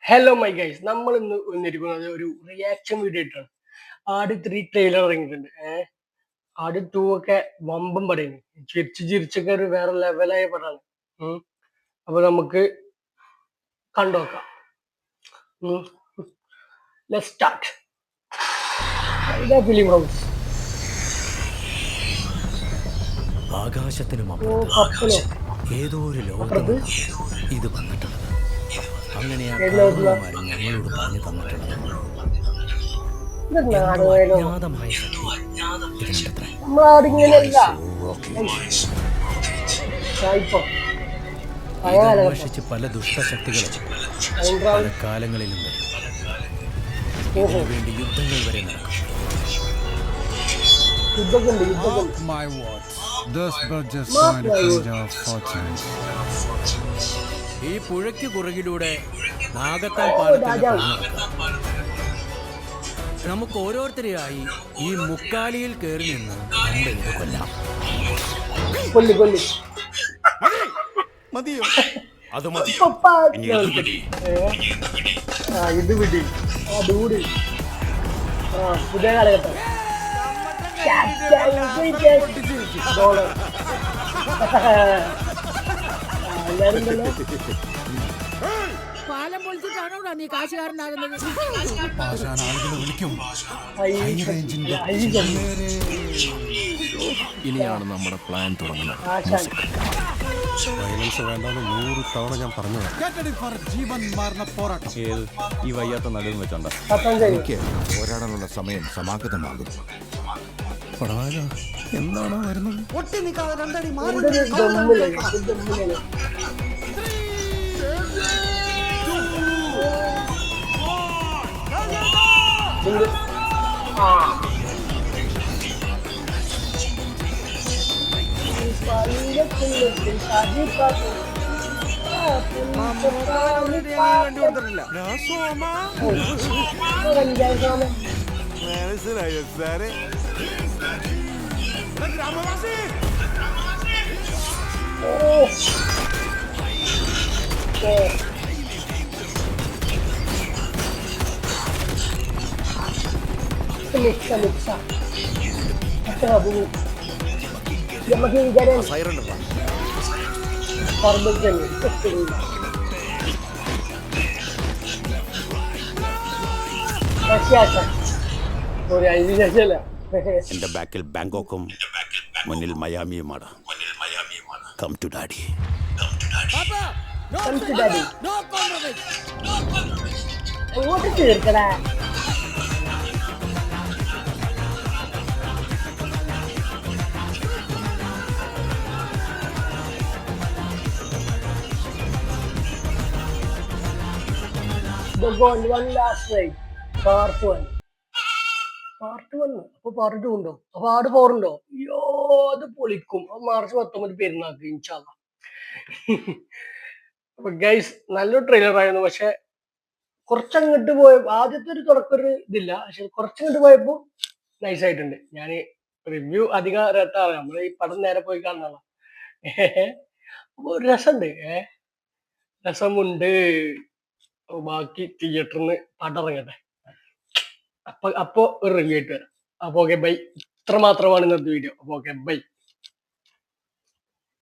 Hello my guys, നമ്മൾ ഇന്ന് വന്നിരിക്കുന്നത് ഒരു റിയാക്ഷൻ വീഡിയോ ആയിട്ടാണ്. ആട് 3 ട്രെയിലർ ഇറങ്ങിയിട്ടുണ്ട്. ആട് 2 ഒക്കെ വമ്പം പറയുന്നു. ചിരിച്ചൊക്കെ ഒരു വേറെ ലെവലായ പടമാണ്. അപ്പൊ നമുക്ക് കണ്ടോക്കാം. Let's start. ഇതാ ഫിലിം ഹൗസ്. ആകാശത്തിനും കപ്പലോ ഏതോ ഒരു ലോകത്ത് ഇത് വന്നിട്ടുള്ളത്. അങ്ങനെ ഞങ്ങളോട് പറഞ്ഞു തന്നിട്ടുള്ളത് അജ്ഞാതമായ അന്വേഷിച്ച് പല ദുഷ്ടശക്തികളും പല കാലങ്ങളിലും വരും. ഇതിനു വേണ്ടി യുദ്ധങ്ങൾ വരെ നടക്കും. ഈ പുഴയ്ക്ക് പുറകിലൂടെ നാഗത്താൻ പാലത്തിൽ നമുക്ക് ഓരോരുത്തരെയായി ഈ മുക്കാലിയിൽ കയറി നിന്ന് അമ്പെഴുത് കൊല്ലാം. മതിയോ? അത് മതി. ഇത് വിടി. പുതിയ കാലഘട്ടം. പാലം പൊളിച്ചിട്ടാണോ നീ കാശുകാരനാകുന്നത്? ഇനിയാണ് നമ്മുടെ പ്ലാൻ തുടങ്ങുന്നത്. വയലൻസ് വേണ്ടെന്ന് 100 തവണ ഞാൻ പറഞ്ഞത്. ഏത് ഈ വയ്യാത്ത നടുവും വെച്ചോണ്ട എനിക്ക് പോരാടാനുള്ള സമയം സമാഗതമാകും. എന്താണോ വരുന്നത്? ഒട്ടി നിൽക്കാതെ രണ്ടടി മനസ്സിലായോ സാറേ? എന്റെ ബാക്കിൽ ബാങ്കോക്കും മുന്നിൽ മയാമിയുമാണ്. Come to daddy. One last ride. Part 1. അപ്പൊ പാർട്ട് 2 ഉണ്ടോ? അപ്പൊ ആട് 4 ഉണ്ടോ? അയ്യോ, അത് പൊളിക്കും. മാർച്ച് 19 പെരുന്നാൾക്ക് ഇൻഷാ അല്ലാഹ്. അപ്പൊ ഗൈസ്, നല്ലൊരു ട്രെയിലർ ആയിരുന്നു. പക്ഷെ കുറച്ചങ്ങോട്ട് പോയ ആദ്യത്തെ ഒരു തുടക്കം ഒരു ഇതില്ല. പക്ഷെ കുറച്ചങ്ങോട്ട് പോയപ്പോ നൈസ് ആയിട്ടുണ്ട്. ഞാൻ റിവ്യൂ അധികം അറിയാത്തതാണ്. നമ്മൾ ഈ പടം നേരെ പോയി കാണുന്ന അപ്പൊ രസമുണ്ട്. രസമുണ്ട്. ബാക്കി തിയേറ്ററിന് പടം ഇറങ്ങട്ടെ. അപ്പൊ ഒരു റിവ്യൂ ആയിട്ട് വരാം. അപ്പൊ ഓക്കെ ബൈ. ഇത്ര മാത്രമാണ് ഇന്നത്തെ വീഡിയോ. അപ്പൊ ഓക്കെ ബൈ.